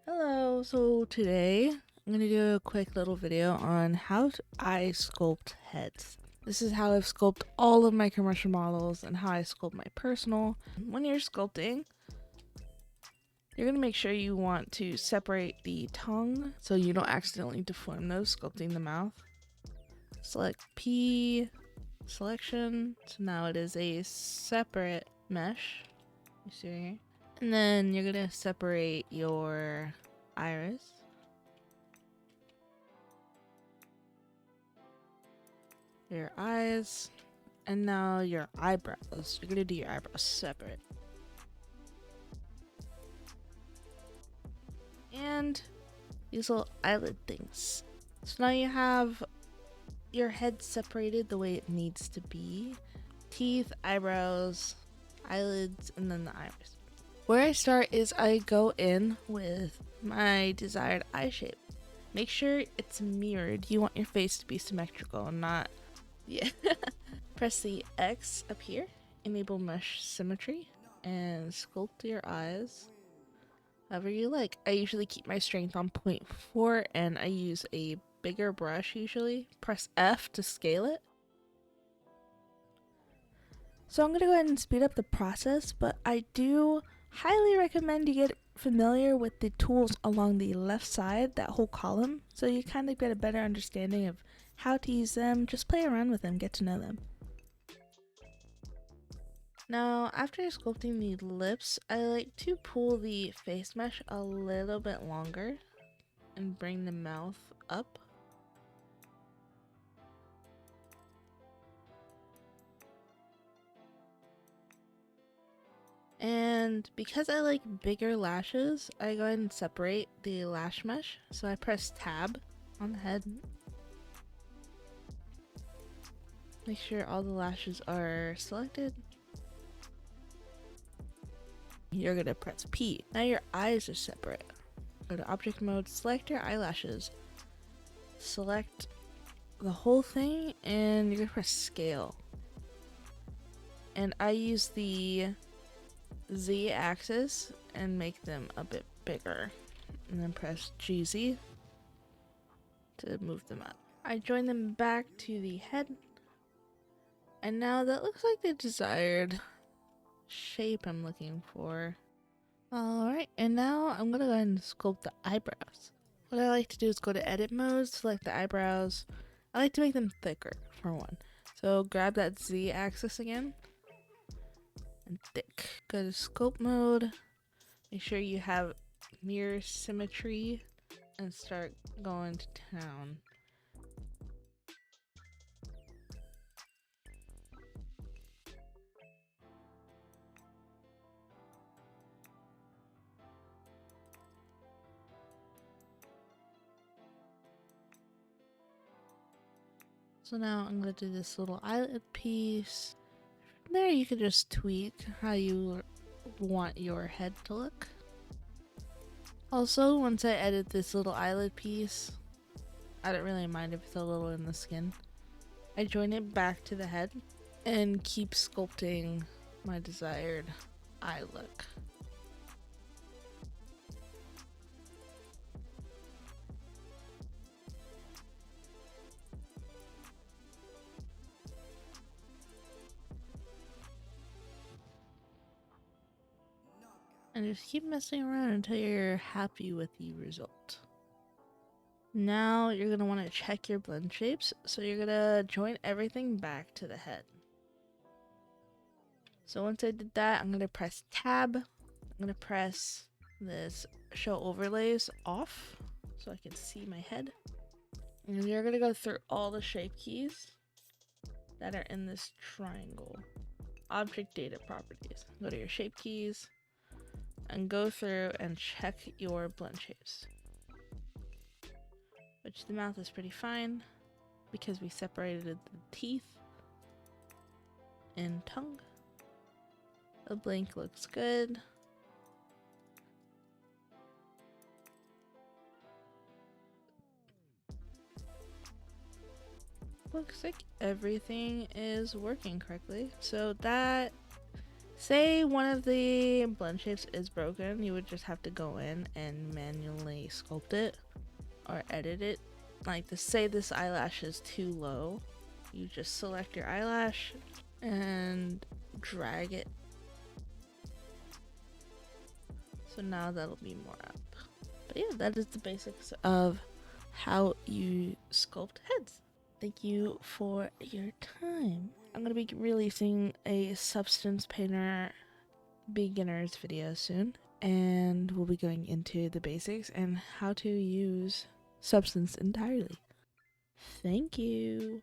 Hello, so today I'm going to do a quick little video on how I sculpt heads. This is how I've sculpted all of my commercial models and how I sculpt my personal. When you're sculpting, you're going to make sure you want to separate the tongue so you don't accidentally deform those, sculpting the mouth. Select P, selection, so now it is a separate mesh. You see right here? And then you're going to separate your iris. Your eyes, and now your eyebrows. You're gonna do your eyebrows separate. And these little eyelid things. So now you have your head separated the way it needs to be. Teeth, eyebrows, eyelids, and then the iris. Where I start is I go in with my desired eye shape. Make sure it's mirrored. You want your face to be symmetrical, not Press the X up here, enable mesh symmetry, and sculpt your eyes however you like. I usually keep my strength on 0.4 and I use a bigger brush usually. Press F to scale it. So I'm going to go ahead and speed up the process, but I do highly recommend you get familiar with the tools along the left side, that whole column, so you kind of get a better understanding of how to use them. Just play around with them, get to know them. Now, after sculpting the lips, I like to pull the face mesh a little bit longer and bring the mouth up. And because I like bigger lashes, I go ahead and separate the lash mesh. So I press tab on the head. Make sure all the lashes are selected. You're gonna press P. Now your eyes are separate. Go to object mode, select your eyelashes. Select the whole thing and you're gonna press scale. And I use the Z axis and make them a bit bigger. And then press GZ to move them up. I join them back to the head. And now that looks like the desired shape I'm looking for. Alright, and now I'm gonna go ahead and sculpt the eyebrows. What I like to do is go to edit mode, select the eyebrows. I like to make them thicker for one. So grab that Z axis again and thick. Go to sculpt mode. Make sure you have mirror symmetry and start going to town. So now I'm going to do this little eyelid piece. From there you can just tweak how you want your head to look. Also, once I edit this little eyelid piece, I don't really mind if it's a little in the skin. I join it back to the head and keep sculpting my desired eye look. And just keep messing around until you're happy with the result. Now you're going to want to check your blend shapes, so you're going to join everything back to the head. So once I did that, I'm going to press tab. I'm going to press this show overlays off so I can see my head. And you're going to go through all the shape keys that are in this triangle. Object data properties. Go to your shape keys and go through and check your blend shapes. Which the mouth is pretty fine because we separated the teeth and tongue. The blink looks good. Looks like everything is working correctly. So that, say one of the blend shapes is broken, you would just have to go in and manually sculpt it or edit it. Like to say this eyelash is too low, you just select your eyelash and drag it. So now that'll be more up. But yeah, that is the basics of how you sculpt heads. Thank you for your time. I'm going to be releasing a Substance Painter beginners video soon, and we'll be going into the basics and how to use Substance entirely. Thank you.